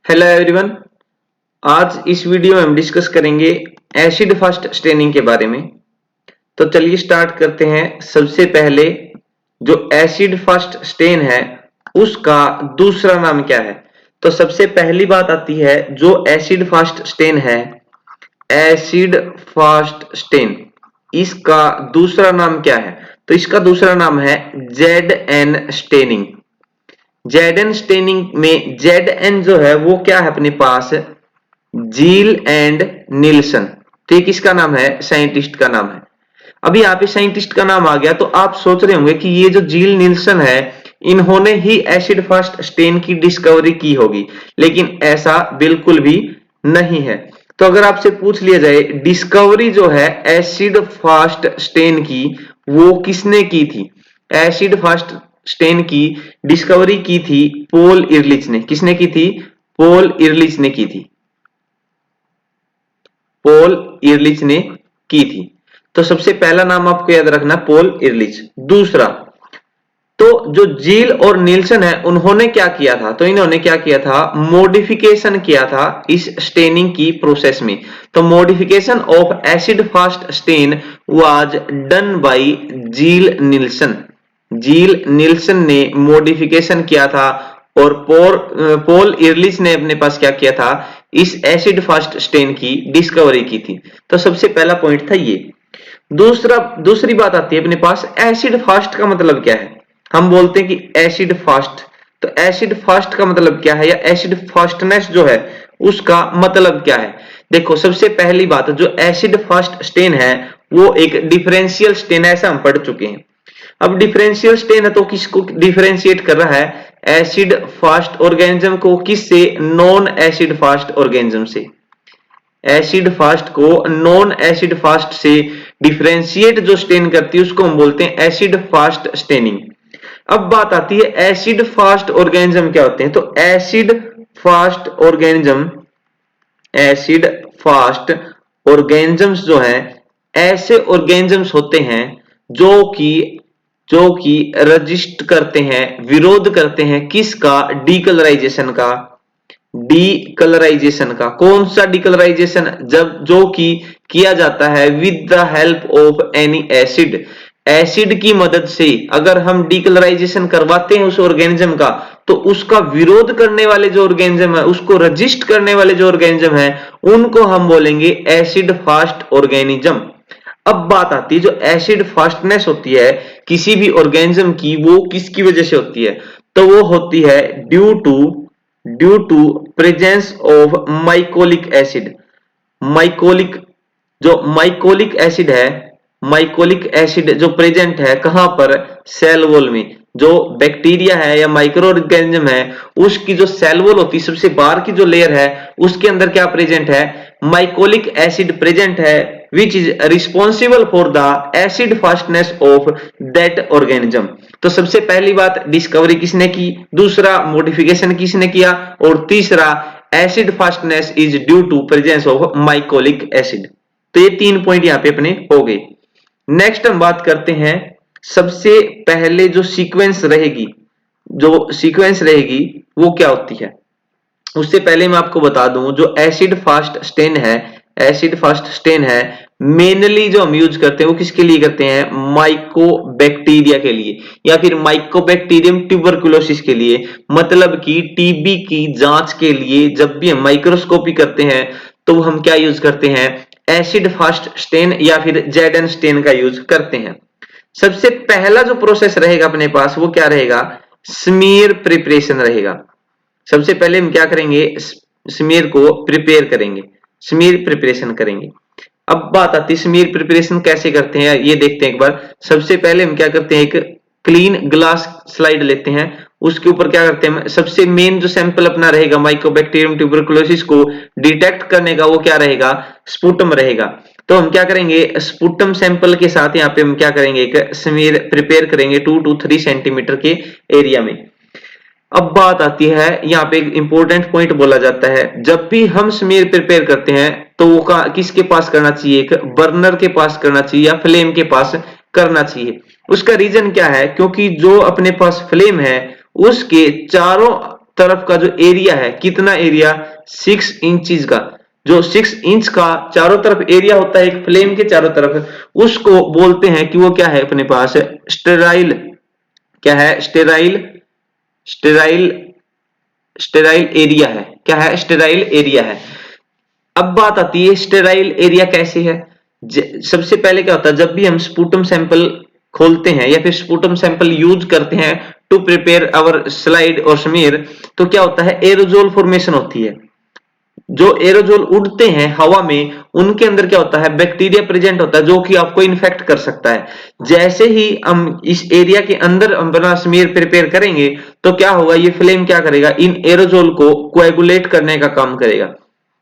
Hello everyone. आज इस video में हम डिस्कस करेंगे एसिड फास्ट स्टेनिंग के बारे में। तो चलिए स्टार्ट करते हैं। सबसे पहले जो एसिड फास्ट स्टेन है उसका दूसरा नाम क्या है। तो सबसे पहली बात आती है जो एसिड फास्ट स्टेन है, एसिड फास्ट स्टेन, इसका दूसरा नाम क्या है। तो इसका दूसरा नाम है Z N staining. Z N staining में जेड एन जो है वो क्या है अपने पास, जील एंड निल्सन। तो ये किसका नाम है, साइंटिस्ट का नाम है। अभी यहाँ पे साइंटिस्ट का नाम आ गया तो आप सोच रहे होंगे कि ये जो जील निल्सन है इन्होंने ही एसिड फास्ट स्टेन की डिस्कवरी की होगी, लेकिन ऐसा बिल्कुल भी नहीं है। तो अगर आपसे पूछ लिया जाए डिस्कवरी जो है एसिड फास्ट स्टेन की वो किसने की थी, एसिड फास्ट स्टेन की डिस्कवरी की थी पॉल इरलिच ने। किसने की थी, पॉल इरलिच ने की थी, पॉल इरलिच ने की थी। तो सबसे पहला नाम आपको याद रखना पॉल इरलिच। दूसरा तो जो जील और नील्सन है उन्होंने क्या किया था, तो इन्होंने क्या किया था, मॉडिफिकेशन किया था इस स्टेनिंग की प्रोसेस में। तो modification of acid fast stain was done by Ziehl Neelsen. Ziehl Neelsen ने मॉडिफिकेशन किया था और पॉल इरलिच ने अपने पास क्या किया था, इस एसिड फास्ट स्टेन की डिस्कवरी की थी। तो सबसे पहला पॉइंट था ये। दूसरी बात आती है अपने पास एसिड फास्ट का मतलब क्या है। हम बोलते हैं कि एसिड फास्ट, तो एसिड फास्ट का मतलब क्या है या एसिड फास्टनेस जो है उसका मतलब क्या है। देखो सबसे पहली बात, जो एसिड फास्ट स्टेन है वो एक डिफरेंशियल स्टेन है, ऐसा हम पढ़ चुके हैं। अब डिफरेंशियल स्टेन है तो किसको डिफरेंशिएट कर रहा है, एसिड फास्ट ऑर्गेनिज्म को किससे, नॉन एसिड फास्ट ऑर्गेनिज्म से। एसिड फास्ट को नॉन एसिड फास्ट से डिफरेंशिएट जो स्टेन करती है उसको हम बोलते हैं एसिड फास्ट स्टेनिंग। अब बात आती है एसिड फास्ट ऑर्गेनिज्म क्या होते हैं। तो acid fast organism, acid fast organisms जो हैं ऐसे ऑर्गेनिजम्स होते हैं जो कि रजिस्ट करते हैं, विरोध करते हैं किसका, डीकलराइजेशन का। डीकलराइजेशन का कौन सा डीकलराइजेशन, जब जो कि किया जाता है with the help of any acid. Acid की मदद से अगर हम डीकलराइजेशन करवाते हैं उस ऑर्गेनिज्म का तो उसका विरोध करने वाले जो ऑर्गेनिज्म है, उसको रजिस्ट करने वाले जो ऑर्गेनिज्म है उनको हम बोलेंगे एसिड फास्ट ऑर्गेनिज्म। अब बात आती है जो एसिड फास्टनेस होती है किसी भी ऑर्गेनिज्म की, वो किसकी वजह से होती है, तो वो होती है due to presence of mycolic acid. Mycolic, जो माइकोलिक एसिड है, माइकोलिक एसिड जो प्रेजेंट है कहां पर, सेल वॉल में। जो बैक्टीरिया है या माइक्रो ऑर्गेनिज्म है उसकी जो सेल वॉल होती है, सबसे बाहर की जो लेयर है उसके अंदर क्या प्रेजेंट है, माइकोलिक एसिड प्रेजेंट है, which is responsible for the acid fastness of that organism. तो सबसे पहली बात डिस्कवरी किसने की, दूसरा मॉडिफिकेशन किसने किया, और तीसरा acid fastness is due to presence of mycolic acid. तो ये 3 पॉइंट यहाँ पे अपने हो गए। नेक्स्ट हम बात करते हैं सबसे पहले जो सीक्वेंस रहेगी, जो सीक्वेंस रहेगी वो क्या होती है। उससे पहले मैं आपको बता दूं जो एसिड फास्ट स्टेन है, एसिड फास्ट स्टेन है मेनली जो हम यूज करते हैं वो किसके लिए करते हैं, माइकोबैक्टीरिया के लिए या फिर माइकोबैक्टीरियम ट्यूबरकुलोसिस के लिए, मतलब कि टीबी की जांच के लिए। जब भी हम माइक्रोस्कोपी करते हैं तो हम क्या यूज करते हैं, एसिड फास्ट स्टेन या फिर जेडन स्टेन का यूज करते हैं। सबसे पहला जो प्रोसेस रहेगा अपने पास वो क्या रहेगा, स्मीयर प्रिपरेशन रहेगा। सबसे पहले हम क्या करेंगे, स्मीयर को प्रिपेयर करेंगे, स्मीयर प्रिपरेशन करेंगे। अब बात आती है स्मीयर प्रिपरेशन कैसे करते हैं, ये देखते हैं एक बार। सबसे पहले हम क्या करते हैं, एक क्लीन ग्लास स्लाइड लेते हैं, उसके ऊपर क्या करते हैं, सबसे मेन जो सैंपल अपना रहेगा माइकोबैक्टीरियम ट्यूबरकुलोसिस को डिटेक्ट करने का वो क्या रहेगा, स्पुटम रहेगा। तो हम क्या करेंगे, स्पुटम सैंपल के साथ यहाँ पे हम क्या करेंगे, एक स्मीयर प्रिपेयर करेंगे 2 to 3 सेंटीमीटर के एरिया में। अब बात आती है यहाँ पे एक इंपॉर्टेंट पॉइंट बोला जाता है, जब भी हम स्मीयर प्रिपेयर करते हैं तो वो किसके पास करना चाहिए, एक बर्नर के पास करना चाहिए या फ्लेम के पास करना चाहिए। उसका रीजन क्या है, क्योंकि जो अपने पास फ्लेम है उसके चारों तरफ का जो एरिया है, कितना एरिया, 6 इंचज का, जो 6 इंच का चारों तरफ एरिया होता है एक फ्लेम के चारों तरफ, उसको बोलते हैं कि वो क्या है अपने पास स्टेराइल, क्या है स्टेराइल, स्टेराइल, स्टेराइल एरिया है, क्या है स्टेराइल एरिया है। अब बात आती है स्टेराइल एरिया कैसे है। सबसे पहले क्या होता है, जब भी हम स्पुटम सैंपल खोलते हैं या फिर स्पुटम सैंपल यूज करते हैं टू प्रिपेयर आवर स्लाइड और स्मीयर, तो क्या होता है एरोजोल फॉर्मेशन होती है। जो एरोजोल उड़ते हैं हवा में, उनके अंदर क्या होता है बैक्टीरिया प्रेजेंट होता है जो कि आपको इन्फेक्ट कर सकता है। जैसे ही हम इस एरिया के अंदर अपना स्मीयर प्रिपेयर करेंगे तो क्या होगा, ये फ्लेम क्या करेगा, इन एरोजोल को कोएगुलेट करने का काम करेगा।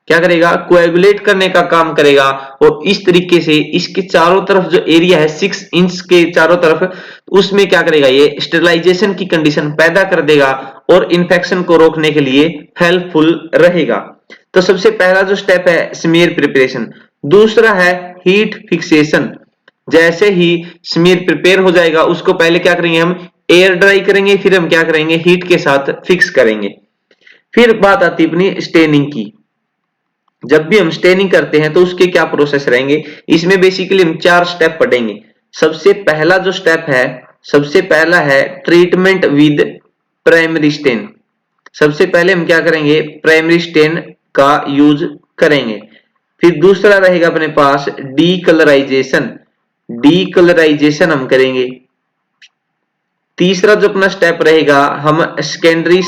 क्या करेगा, कोएगुलेट करने का काम करेगा, और इस तरीके से इसके चारों तरफ जो एरिया है 6 इंच के चारों तरफ, उसमें क्या करेगा, ये स्टेरिलाइजेशन की कंडीशन पैदा कर देगा और इन्फेक्शन को रोकने के लिए हेल्पफुल रहेगा। तो सबसे पहला जो स्टेप है स्मीयर प्रिपरेशन। दूसरा है हीट फिक्सेशन। जैसे ही स्मीयर प्रिपेयर हो जाएगा उसको पहले क्या करेंगे, हम एयर ड्राई करेंगे, फिर हम क्या करेंगे हीट के साथ फिक्स करेंगे। फिर बात आती है अपनी स्टेनिंग की। जब भी हम स्टेनिंग करते हैं तो उसके क्या प्रोसेस रहेंगे, इसमें बेसिकली हम 4 स्टेप पढ़ेंगे। सबसे पहला जो स्टेप है, सबसे पहला है ट्रीटमेंट विद प्राइमरी स्टेन। सबसे पहले हम क्या करेंगे, प्राइमरी स्टेन का यूज करेंगे। फिर दूसरा रहेगा अपने पास डीकलराइजेशन, डीकलराइजेशन हम करेंगे। तीसरा जो अपना स्टेप रहेगा, हम सेकेंडरी,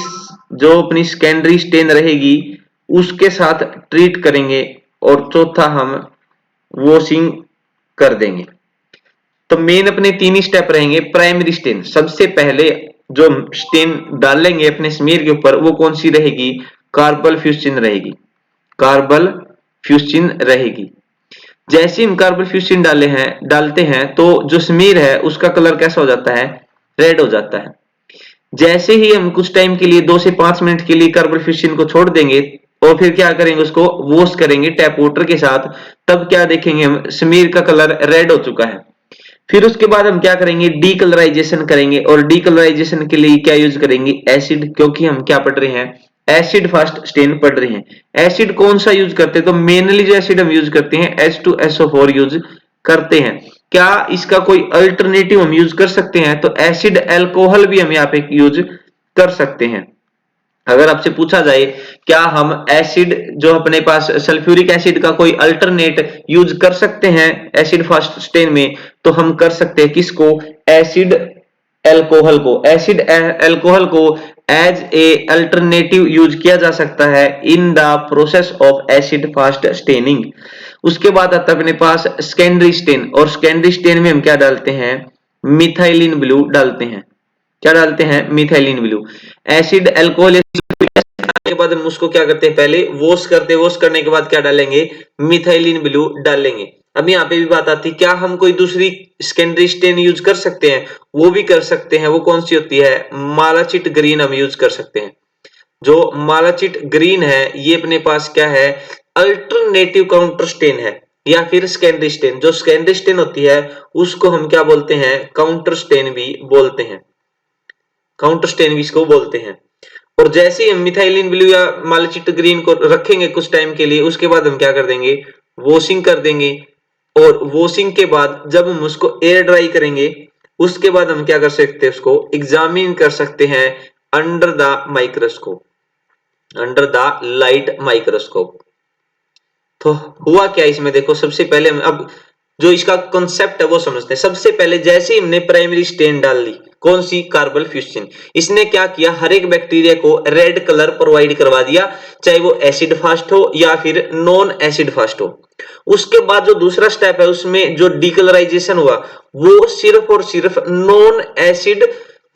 जो अपनी सेकेंडरी स्टेन रहेगी उसके साथ ट्रीट करेंगे, और चौथा हम वॉशिंग कर देंगे। तो मेन अपने 3 ही स्टेप रहेंगे। प्राइमरी स्टेन, सबसे पहले जो स्टेन डालेंगे अपने स्मीयर के ऊपर वो कौन सी रहेगी, कार्बल फ्यूस्चिन रहेगी, कार्बल फ्यूस्चिन रहेगी। जैसे हम कार्बल फ्यूस्चिन डालते हैं तो जो स्मीयर है उसका कलर कैसा हो जाता है, रेड हो जाता है। जैसे ही हम कुछ टाइम के लिए 2 से 5 मिनट के लिए कार्बल फ्यूस्चिन को छोड़ देंगे और फिर क्या करेंगे, उसको वॉश करेंगे टैप वाटर के साथ, तब क्या देखेंगे हम, स्मीयर का कलर रेड हो चुका है। फिर उसके बाद हम क्या करेंगे, डीकलराइजेशन करेंगे, और डीकलराइजेशन के लिए क्या यूज करेंगे, एसिड, क्योंकि हम क्या पढ़ रहे हैं, एसिड फास्ट स्टेन पढ़ रहे हैं। एसिड कौन सा यूज करते हैं, तो मेनली जो एसिड हम यूज करते हैं H2SO4 यूज करते हैं। क्या इसका कोई अल्टरनेटिव हम यूज कर सकते हैं, तो एसिड अल्कोहल भी हम यहाँ पे यूज कर सकते हैं। अगर आपसे पूछा जाए क्या हम एसिड जो अपने पास सल्फ्यूरिक एसिड का कोई अल्टरनेट यूज कर सकते हैं एसिड फास्ट स्टेन में, तो हम कर सकते हैं किसको, एसिड अल्कोहल को। एसिड अल्कोहल को एज ए अल्टरनेटिव यूज किया जा सकता है in the process of acid fast staining. उसके बाद आता है अपने पास सेकेंडरी स्टेन, और सेकेंडरी स्टेन में हम क्या डालते हैं, मिथाइलिन ब्लू डालते हैं। क्या डालते हैं, मिथाइलिन ब्लू। एसिड अल्कोहल के बाद हम उसको क्या करते हैं, पहले वॉश करते हैं, वॉश करने के बाद क्या डालेंगे, मिथाइलिन ब्लू डालेंगे। अब यहाँ पे भी बात आती है, क्या हम कोई दूसरी सेकेंडरी स्टेन यूज कर सकते हैं, वो भी कर सकते हैं। वो कौन सी होती है, मालाचिट ग्रीन हम यूज कर सकते हैं। जो मालाचिट ग्रीन है ये अपने पास क्या है, अल्टरनेटिव काउंटर स्टेन है, या फिर सेकेंडरी स्टेन। जो सेकेंडरी स्टेन होती है उसको हम क्या बोलते हैं, काउंटर स्टेन भी बोलते हैं, काउंटर स्टेन भी इसको बोलते हैं। और जैसे ही हम मिथाइलिन ब्लू या मालाचिट ग्रीन को रखेंगे कुछ टाइम के लिए, उसके बाद हम क्या कर देंगे, वॉशिंग कर देंगे। और वॉशिंग के बाद जब हम उसको एयर ड्राई करेंगे, उसके बाद हम क्या कर सकते हैं, उसको एग्जामिन कर सकते हैं under the microscope, under the light microscope. तो हुआ क्या इसमें, देखो सबसे पहले हम अब जो इसका कॉन्सेप्ट है वो समझते हैं। सबसे पहले जैसे ही हमने प्राइमरी स्टेन डाल ली, कौन सी, कार्बल फ्यूस्चिन, इसने क्या किया, हर एक बैक्टीरिया को रेड कलर प्रोवाइड करवा दिया, चाहे वो एसिड फास्ट हो या फिर नॉन एसिड फास्ट हो। उसके बाद जो दूसरा स्टेप है उसमें जो डीकलराइजेशन हुआ वो सिर्फ और सिर्फ नॉन एसिड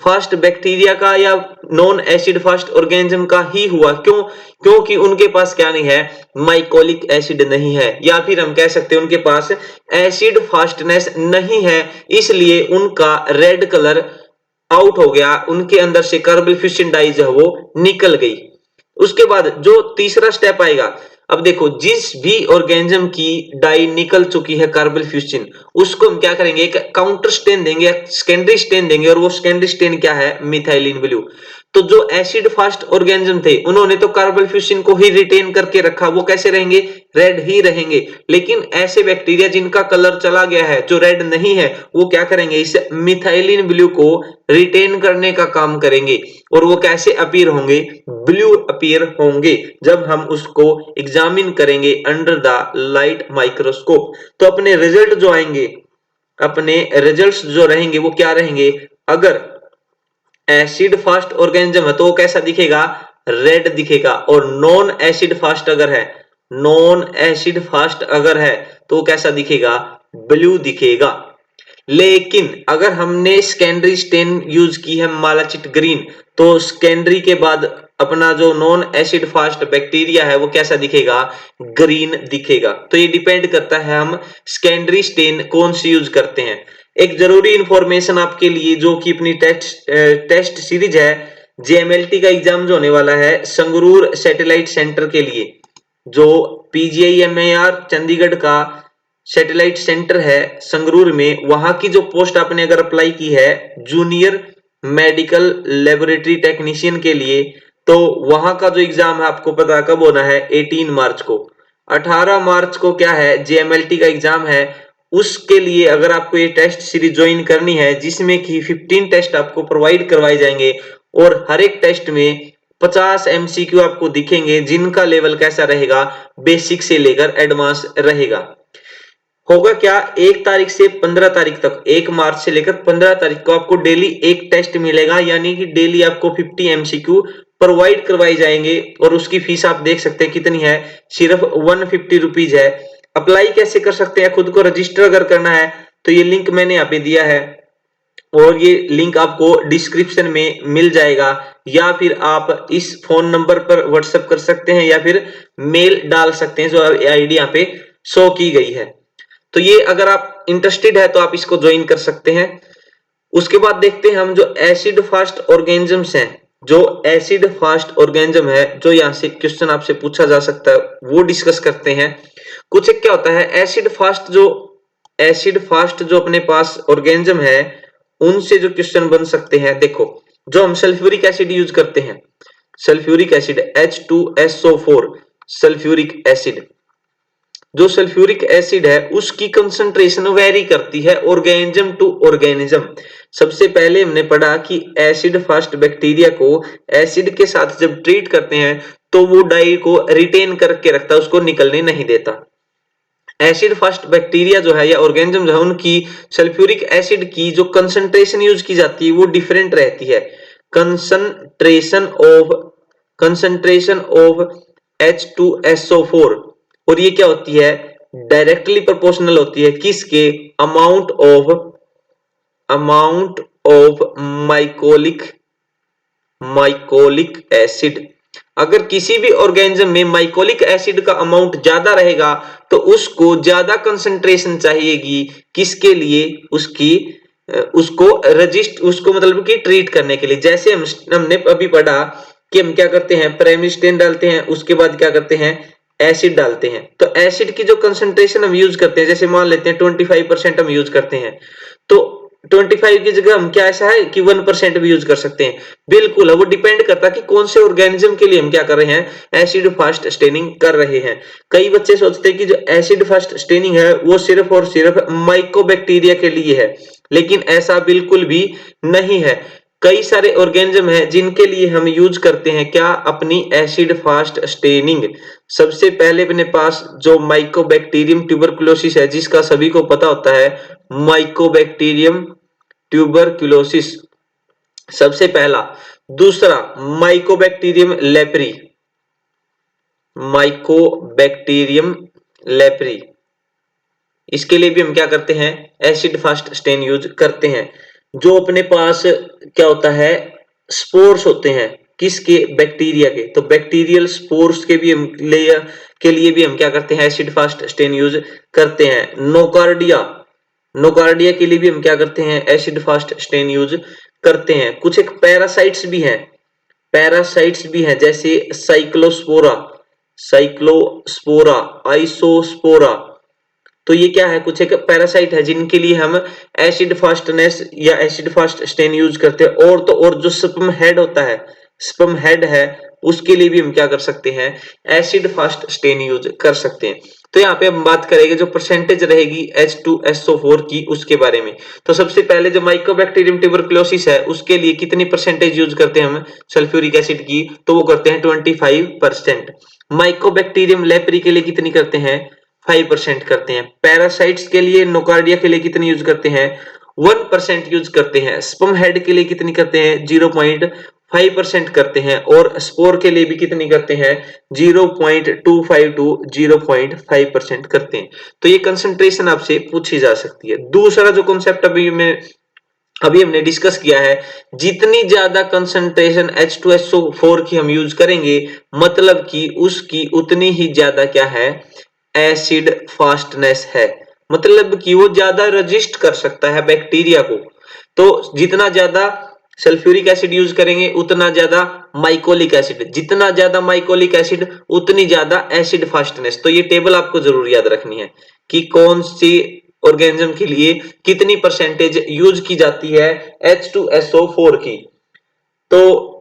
फास्ट बैक्टीरिया का या नॉन एसिड फास्ट ऑर्गेनिज्म का ही हुआ। क्यों, क्योंकि उनके पास क्या नहीं है, माइकोलिक एसिड नहीं है, या फिर हम कह सकते हैं उनके पास एसिड फास्टनेस नहीं है, इसलिए उनका रेड कलर आउट हो गया, उनके अंदर से कार्बल फ्यूस्चिन डाई जो है वो निकल गई। उसके बाद जो तीसरा स्टेप आएगा, अब देखो जिस भी ऑर्गेनिज्म की डाई निकल चुकी है कार्बल फ्यूस्चिन, उसको हम क्या करेंगे, एक काउंटर स्टेन देंगे, सेकेंडरी स्टेन देंगे, और वो सेकेंडरी स्टेन क्या है, मिथाइलिन ब्लू। तो जो एसिड फास्ट ऑर्गेनिज्म थे उन्होंने तो कार्बोफिशिन को ही रिटेन करके रखा, वो कैसे रहेंगे, रेड ही रहेंगे। लेकिन ऐसे बैक्टीरिया जिनका कलर चला गया है, जो रेड नहीं है, वो क्या करेंगे, इस मिथाइलिन ब्लू को रिटेन करने का काम करेंगे। और वो कैसे अपीयर होंगे, ब्लू अपीयर होंगे जब हम उसको एग्जामिन करेंगे अंडर द लाइट माइक्रोस्कोप। तो अपने रिजल्ट जो आएंगे, अपने रिजल्ट्स जो रहेंगे वो क्या रहेंगे, अगर एसिड फास्ट ऑर्गेनिज्म है तो वो कैसा दिखेगा, रेड दिखेगा। और नॉन एसिड फास्ट अगर है, नॉन एसिड फास्ट अगर है तो वो कैसा दिखेगा, ब्लू दिखेगा। लेकिन अगर हमने सेकेंडरी स्टेन यूज की है मालाचिट ग्रीन, तो सेकेंडरी के बाद अपना जो नॉन एसिड फास्ट बैक्टीरिया है वो कैसा दिखेगा, ग्रीन दिखेगा। तो ये डिपेंड करता है हम सेकेंडरी स्टेन कौन सी यूज करते हैं। एक जरूरी इंफॉर्मेशन आपके लिए, जो कि अपनी टेस्ट सीरीज है, जेएमएलटी का एग्जाम जो होने वाला है संगरूर सैटेलाइट सेंटर के लिए, जो पीजीआईएमईआर चंडीगढ़ का सैटेलाइट सेंटर है संगरूर में, वहां की जो पोस्ट आपने अगर अप्लाई की है जूनियर मेडिकल लेबोरेटरी टेक्नीशियन के लिए, तो वहां का जो एग्जाम है आपको पता कब होना है, 18 मार्च को। 18 मार्च को क्या है, जेएमएलटी का एग्जाम है। उसके लिए अगर आपको ये टेस्ट सीरीज ज्वाइन करनी है, जिसमें कि 15 टेस्ट आपको प्रोवाइड करवाए जाएंगे और हर एक टेस्ट में 50 एमसीक्यू आपको दिखेंगे, जिनका लेवल कैसा रहेगा, बेसिक से लेकर एडवांस रहेगा। होगा क्या, 1 तारीख से 15 तारीख तक, 1 मार्च से लेकर 15 तारीख को आपको डेली एक टेस्ट मिलेगा, यानी कि डेली आपको 50 एमसीक्यू प्रोवाइड करवाए जाएंगे। और उसकी फीस आप देख सकते हैं कितनी है, सिर्फ 150 रुपीज है। अप्लाई कैसे कर सकते हैं, खुद को रजिस्टर अगर करना है तो ये लिंक मैंने यहाँ पे दिया है, और ये लिंक आपको डिस्क्रिप्शन में मिल जाएगा, या फिर आप इस फोन नंबर पर व्हाट्सएप कर सकते हैं, या फिर मेल डाल सकते हैं जो आईडी यहाँ पे शो की गई है। तो ये अगर आप इंटरेस्टेड है तो आप इसको ज्वाइन कर सकते हैं। उसके बाद देखते हैं हम जो एसिड फास्ट ऑर्गेनिजम्स हैं, जो एसिड फास्ट ऑर्गेनिज्म है, जो यहाँ से क्वेश्चन आपसे पूछा जा सकता है, वो डिस्कस करते हैं। कुछ एक क्या होता है, एसिड फास्ट जो अपने पास ऑर्गेनिज्म है, उनसे जो क्वेश्चन बन सकते हैं। देखो, जो हम सल्फ्यूरिक एसिड यूज करते हैं, sulphuric acid H2SO4 sulphuric acid, जो सल्फ्यूरिक एसिड है उसकी कंसंट्रेशन वेरी करती है ऑर्गेनिज्म टू ऑर्गेनिज्म। सबसे पहले हमने पढ़ा कि एसिड फास्ट बैक्टीरिया को एसिड के साथ जब ट्रीट करते हैं तो वो डाई को रिटेन करके रखता है, उसको निकलने नहीं देता। एसिड फास्ट बैक्टीरिया जो है या ऑर्गेनिज्म जो है, उनकी सल्फ्यूरिक एसिड की जो कंसंट्रेशन यूज की जाती है वो डिफरेंट रहती है। कंसंट्रेशन ऑफ H2SO4, और ये क्या होती है, डायरेक्टली प्रोपोर्शनल होती है किसके, अमाउंट ऑफ माइकोलिक एसिड। अगर किसी भी ऑर्गेनिज्म में माइकोलिक एसिड का अमाउंट ज्यादा रहेगा तो उसको ज्यादा कंसंट्रेशन चाहिएगी, किसके लिए, उसको मतलब कि ट्रीट करने के लिए। जैसे हमने अभी पढ़ा कि हम क्या करते हैं, प्राइमरी स्टेन डालते हैं, उसके बाद क्या करते हैं, एसिड डालते हैं। तो एसिड की जो कंसंट्रेशन हम यूज करते हैं, जैसे मान लेते हैं 25% हम यूज करते हैं, तो 25 की जगह हम क्या ऐसा है कि 1% भी यूज कर सकते हैं। बिल्कुल, वो डिपेंड करता है कि कौन से ऑर्गेनिज्म के लिए हम क्या कर रहे हैं, एसिड फास्ट स्टेनिंग कर रहे हैं। कई बच्चे सोचते हैं कि जो एसिड फास्ट स्टेनिंग है वो सिर्फ और सिर्फ माइकोबैक्टीरिया के लिए है, लेकिन ऐसा बिल्कुल भी नहीं है। कई सारे ऑर्गेनिज्म हैं जिनके लिए हम यूज करते हैं क्या, अपनी एसिड फास्ट स्टेनिंग। सबसे पहले अपने पास जो माइकोबैक्टीरियम ट्यूबरकुलोसिस है, जिसका सभी को पता होता है, माइकोबैक्टीरियम ट्यूबरकुलोसिस सबसे पहला। दूसरा माइकोबैक्टीरियम लेप्री, इसके लिए भी हम क्या करते हैं, एसिड फास्ट स्टेन यूज करते हैं। जो अपने पास क्या होता है, स्पोर्स होते हैं, किसके, बैक्टीरिया के, तो बैक्टीरियल स्पोर्स के लिए भी हम क्या करते हैं, एसिड फास्ट स्टेन यूज करते हैं। नोकार्डिया के लिए भी हम क्या करते हैं, एसिड फास्ट स्टेन यूज करते हैं। कुछ एक पैरासाइट्स भी हैं, जैसे साइक्लोस्पोरा, आइसोस्पोरा। तो ये क्या है, कुछ एक पैरासाइट है जिनके लिए हम एसिड फास्टनेस या एसिड फास्ट स्टेन यूज करते हैं। और तो और जो स्पर्म हेड होता है, स्पर्म हेड है, उसके लिए भी हम क्या कर सकते हैं, एसिड फास्ट स्टेन यूज कर सकते हैं। तो यहाँ पे हम बात करेंगे जो परसेंटेज रहेगी H2SO4 की, उसके बारे में। तो सबसे पहले जो माइकोबैक्टीरियम ट्यूबरकुलोसिस है, उसके लिए कितनी परसेंटेज यूज करते हैं हम सल्फ्यूरिक एसिड की, तो वो करते हैं 25%। माइकोबैक्टीरियम लेप्री के लिए कितनी करते हैं, 5% करते हैं। पैरासाइट्स के लिए, नोकार्डिया के लिए कितनी यूज करते हैं, 1% यूज करते हैं। स्पर्म हेड के लिए कितनी करते हैं, 0.5% करते हैं। और स्पोर के लिए भी कितनी करते हैं, 0.25 टू 0.5% करते हैं। तो ये कंसंट्रेशन आपसे पूछी जा सकती है। दूसरा जो कॉन्सेप्ट अभी हमने डिस्कस किया है, जितनी ज्यादा कंसंट्रेशन H2SO4 की हम यूज करेंगे, मतलब कि उसकी उतनी ही ज्यादा क्या है, एसिड फास्टनेस है। मतलब कि वो ज्यादा रजिस्ट कर सकता है बैक्टीरिया को। तो जितना ज्यादा सल्फ्यूरिक एसिड यूज करेंगे, उतना ज्यादा माइकोलिक एसिड, जितना ज्यादा माइकोलिक एसिड उतनी ज्यादा एसिड फास्टनेस। तो ये टेबल आपको जरूर याद रखनी है कि कौन सी ऑर्गेनिज्म के लिए कितनी परसेंटेज यूज की जाती है H2SO4 की। तो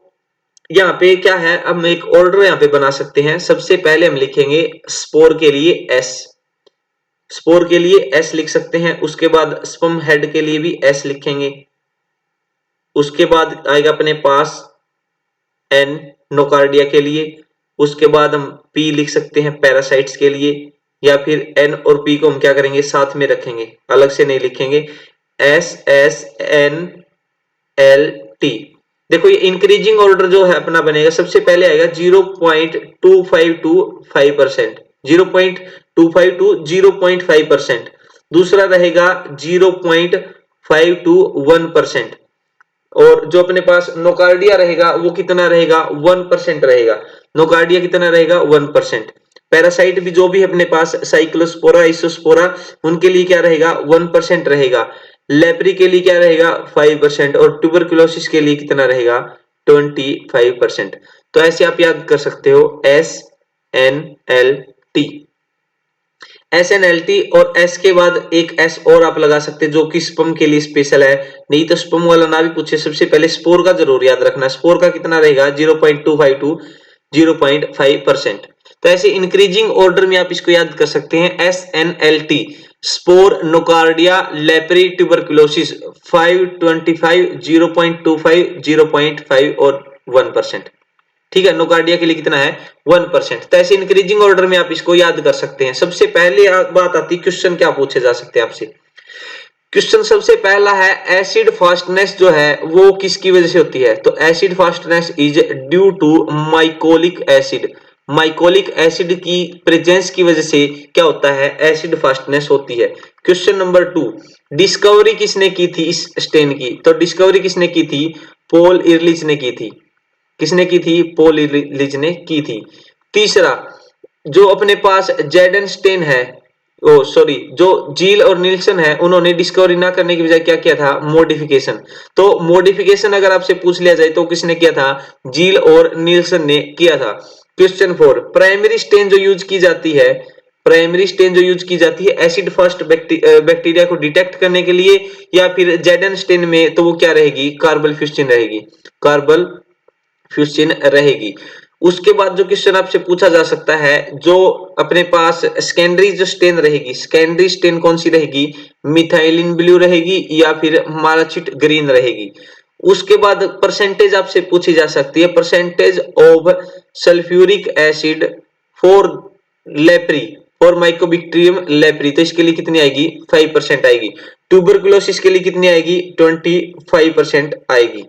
यहाँ पे क्या है, हम एक ऑर्डर यहाँ पे बना सकते हैं। सबसे पहले हम लिखेंगे स्पोर के लिए S, स्पोर के लिए S लिख सकते हैं। उसके बाद स्पर्म हेड के लिए भी S लिखेंगे। उसके बाद आएगा अपने पास N नोकार्डिया के लिए। उसके बाद हम P लिख सकते हैं पैरासाइट्स के लिए, या फिर N और P को हम क्या करेंगे, साथ में रखेंगे, अलग से नहीं लिखेंगे। SSNLT। देखो ये इंक्रीजिंग ऑर्डर जो है अपना बनेगा, सबसे पहले आएगा 0.25 टू 5%, 0.25 टू 0.5%। दूसरा रहेगा 0.5 टू 1%। और जो अपने पास नोकार्डिया रहेगा वो कितना रहेगा, 1% रहेगा। नोकार्डिया कितना रहेगा, 1%। पैरासाइट भी जो भी अपने पास साइक्लोस्पोरा, आइसोस्पोरा, उनके लिए क्या रहेगा, 1% रहेगा। लेप्री के लिए क्या रहेगा, 5%। और ट्यूबरकुलोसिस के लिए कितना रहेगा, 25%। तो ऐसे आप याद कर सकते हो SNLT। SNLT और S के बाद एक S और आप लगा सकते हैं जो कि स्पर्म के लिए स्पेशल है। नहीं तो स्पर्म वाला ना भी पूछे, सबसे पहले स्पोर का जरूर याद रखना। स्पोर का कितना रहेगा, 0.25 टू 0.5%। तो ऐसे इंक्रीजिंग ऑर्डर में आप इसको याद कर सकते हैं SNLT, spore, nocardia, leprae, tuberculosis, 5, 25, 0.25, 0.5 और 1%। ठीक है, नोकार्डिया के लिए कितना है, 1%। तो ऐसे इंक्रीजिंग ऑर्डर में आप इसको याद कर सकते हैं। सबसे पहले बात आती है क्वेश्चन क्या पूछे जा सकते हैं आपसे। क्वेश्चन सबसे पहला है, एसिड फास्टनेस जो है वो किसकी वजह से होती है। तो acid fastness is due to mycolic acid. Mycolic acid की प्रेजेंस की वजह से क्या होता है, एसिड फास्टनेस होती है। क्वेश्चन नंबर 2, डिस्कवरी किसने की थी इस स्टेन की। तो डिस्कवरी किसने की थी, पॉल इरलिच ने की थी। किसने की थी, पॉल इरलिच ने की थी। तीसरा, जो अपने पास जेडन स्टेन है, ओ सॉरी, जो जील और नील्सन है, उन्होंने डिस्कवरी ना करने की बजाय क्या किया था, मॉडिफिकेशन। तो मॉडिफिकेशन अगर आपसे पूछ लिया जाए तो किसने किया था, जील और नील्सन ने किया था। क्वेश्चन 4, प्राइमरी स्टेन जो यूज की जाती है, प्राइमरी स्टेन जो यूज की जाती है एसिड फर्स्ट बैक्टीरिया को डिटेक्ट करने के लिए, या फिर जेडन स्टेन में, तो वो क्या रहेगी, कार्बल फ्यूस्टिन रहेगी, कार्बल फ्यूस्टिन रहेगी। उसके बाद जो क्वेश्चन आपसे पूछा जा सकता है, जो अपने पास सेकेंडरी जो स्टेन रहेगी, सेकेंडरी स्टेन कौन सी रहेगी, मिथाइलिन ब्लू रहेगी या फिर माराचिट ग्रीन रहेगी। उसके बाद परसेंटेज आपसे पूछी जा सकती है, percentage of sulphuric acid for leprae, for Mycobacterium leprae, तो इसके लिए कितनी आएगी, 5% आएगी। ट्यूबरकुलोसिस के लिए कितनी आएगी, 25% आएगी।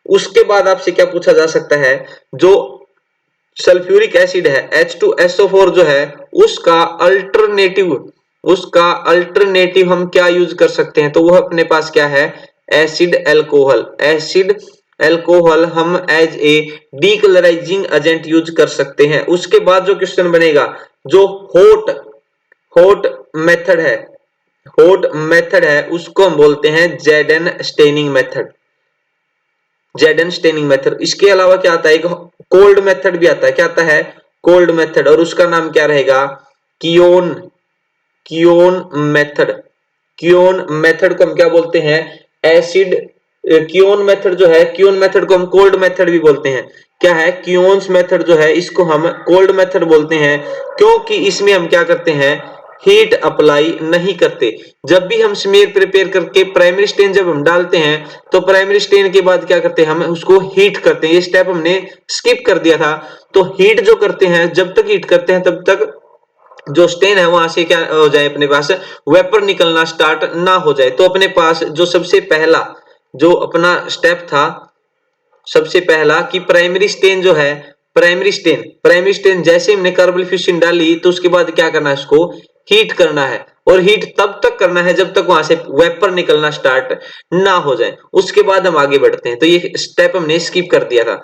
उसके बाद आपसे क्या पूछा जा सकता है, जो सल्फ्यूरिक एसिड है H2SO4 जो है, उसका अल्टरनेटिव हम क्या यूज कर सकते हैं। तो वह अपने पास क्या है, एसिड एल्कोहल। एसिड एल्कोहल हम as a decolourising agent use कर सकते हैं। उसके बाद जो क्वेश्चन बनेगा, जो हॉट मेथड है, उसको हम बोलते हैं Z N staining method, Z N staining method. इसके अलावा क्या आता है, एक कोल्ड मेथड भी आता है। क्या आता है, कोल्ड मेथड, और उसका नाम क्या रहेगा, कियोन मेथड। कियोन मेथड को हम क्या बोलते हैं, एसिड क्यून मेथड जो है, क्यून मेथड को हम कोल्ड मेथड भी बोलते हैं। क्या है? क्यून्स मेथड जो है इसको हम कोल्ड मेथड बोलते हैं, क्योंकि इसमें हम क्या करते हैं, हीट अप्लाई नहीं करते। जब भी हम स्मीयर प्रिपेयर करके प्राइमरी स्टेन जब हम डालते हैं तो प्राइमरी स्टेन के बाद क्या करते हैं, हम उसको हीट करते हैं। ये स्टेप हमने स्किप कर दिया था। तो हीट जो करते हैं, जब तक हीट करते हैं तब तक जो स्टेन है वहां से क्या हो जाए, अपने पास वेपर निकलना स्टार्ट ना हो जाए। तो अपने पास जो सबसे पहला जो अपना स्टेप था, सबसे पहला कि प्राइमरी स्टेन जो है, प्राइमरी स्टेन जैसे हमने कार्बोलिफिकेशन डाली तो उसके बाद क्या करना है, इसको हीट करना है। और हीट तब तक करना है जब तक वहां से वेपर निकलना स्टार्ट ना हो जाए, उसके बाद हम आगे बढ़ते हैं। तो ये स्टेप हमने स्किप कर दिया था।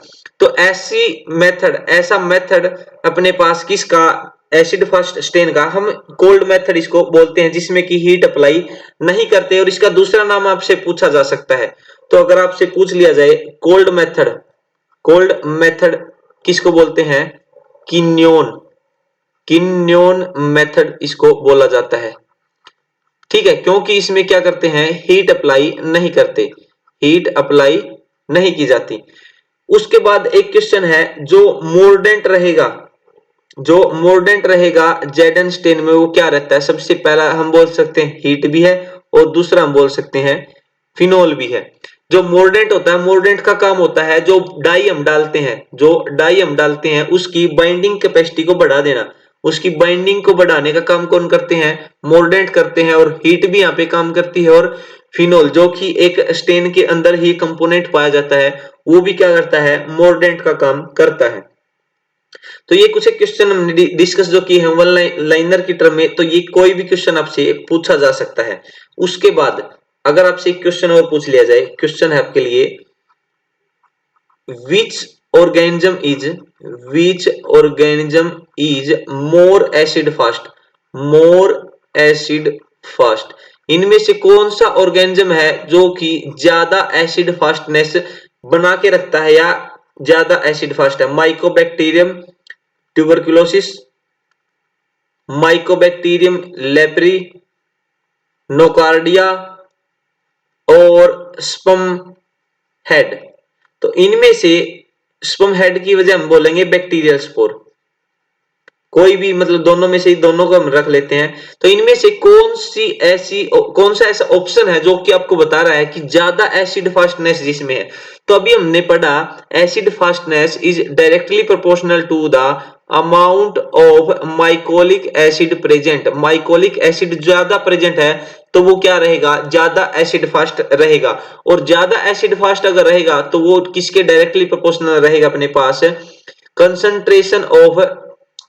तो ऐसा मेथड अपने पास किसका, एसिड फर्स्ट स्टेन का, हम कोल्ड मेथड इसको बोलते हैं, जिसमें कि हीट अप्लाई नहीं करते। और इसका दूसरा नाम आपसे पूछा जा सकता है। तो अगर आपसे पूछ लिया जाए कोल्ड मेथड किसको बोलते हैं, किन्योन मेथड इसको बोला जाता है। ठीक है, क्योंकि इसमें क्या करते हैं, हीट अप्लाई नहीं करते, हीट अप्लाई नहीं की जाती। उसके बाद एक क्वेश्चन है जो मोर्डेंट रहेगा जेडन स्टेन में, वो क्या रहता है। सबसे पहला हम बोल सकते हैं हीट भी है, और दूसरा हम बोल सकते हैं फिनोल भी है। जो मोर्डेंट होता है, मोर्डेंट का काम होता है जो डाई हम डालते हैं उसकी बाइंडिंग कैपेसिटी को बढ़ा देना। उसकी बाइंडिंग को बढ़ाने का काम कौन करते हैं, मोर्डेंट करते हैं। और हीट भी यहाँ पे काम करती है। और फिनोल जो कि एक स्टेन के अंदर ही कंपोनेंट पाया जाता है, वो भी क्या करता है, मोर्डेंट का काम करता है। तो ये कुछ एक क्वेश्चन हमने डिस्कस जो की है वन लाइनर की टर्म में। तो ये कोई भी क्वेश्चन आपसे पूछा जा सकता है। उसके बाद अगर आपसे एक क्वेश्चन और पूछ लिया जाए, क्वेश्चन है आपके लिए, which organism is more acid fast, इनमें से कौन सा ऑर्गेनिज्म है जो कि ज्यादा एसिड फास्टनेस बना के रखता है या ज्यादा एसिड फास्ट है। Mycobacterium tuberculosis, Mycobacterium leprae, nocardia और स्पम हेड। तो इनमें से स्पम हेड की वजह हम बोलेंगे बैक्टीरियल स्पोर। कोई भी मतलब दोनों में से, दोनों को हम रख लेते हैं। तो इनमें से कौन सा ऐसा ऑप्शन है जो कि आपको बता रहा है कि ज्यादा एसिड फास्टनेस जिसमें है। तो अभी हमने पढ़ा acid fastness is directly proportional to the amount of mycolic acid present. Mycolic acid ज्यादा प्रेजेंट है तो वो क्या रहेगा, ज्यादा एसिड फास्ट रहेगा। और ज्यादा एसिड फास्ट अगर रहेगा तो वो किसके डायरेक्टली प्रोपोर्शनल रहेगा, अपने पास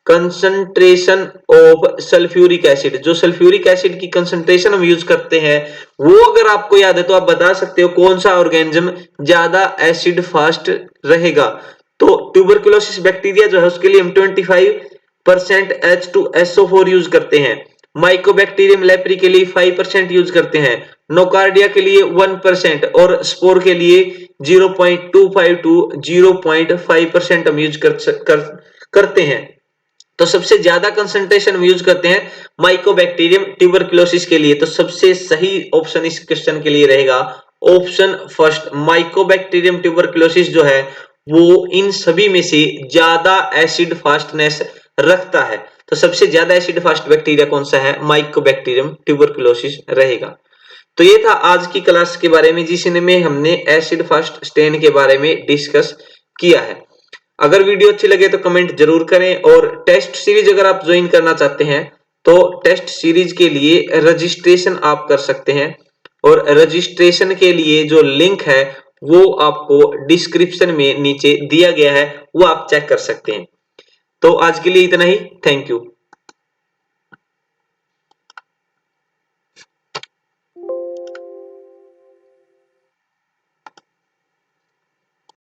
कंसंट्रेशन ऑफ सल्फ्यूरिक एसिड। जो सल्फ्यूरिक एसिड की कंसंट्रेशन हम यूज करते हैं, वो अगर आपको याद है तो आप बता सकते हो कौन सा ऑर्गेनिज्म ज्यादा एसिड फास्ट रहेगा। तो ट्यूबरकुलोसिस बैक्टीरिया जो है उसके लिए हम 25% H2SO4 यूज करते हैं। माइकोबैक्टीरियम लेप्री के लिए 5% यूज करते हैं। नोकार्डिया के लिए 1% और स्पोर के लिए 0.25 टू 0.5% हम यूज करते हैं। तो सबसे ज्यादा कंसंट्रेशन हम यूज करते हैं माइकोबैक्टीरियम ट्यूबरकुलोसिस के लिए। तो सबसे सही ऑप्शन इस क्वेश्चन के लिए रहेगा ऑप्शन फर्स्ट, माइकोबैक्टीरियम ट्यूबरकुलोसिस जो है वो इन सभी में से ज्यादा एसिड फास्टनेस रखता है। तो सबसे ज्यादा एसिड फास्ट बैक्टीरिया कौन सा है, माइकोबैक्टीरियम ट्यूबरकुलोसिस रहेगा। तो ये था आज की क्लास के बारे में, जिसमें हमने एसिड फास्ट स्टेन के बारे में डिस्कस किया है। अगर वीडियो अच्छी लगे तो कमेंट जरूर करें। और टेस्ट सीरीज अगर आप ज्वाइन करना चाहते हैं तो टेस्ट सीरीज के लिए रजिस्ट्रेशन आप कर सकते हैं। और रजिस्ट्रेशन के लिए जो लिंक है वो आपको डिस्क्रिप्शन में नीचे दिया गया है, वो आप चेक कर सकते हैं। तो आज के लिए इतना ही, थैंक यू।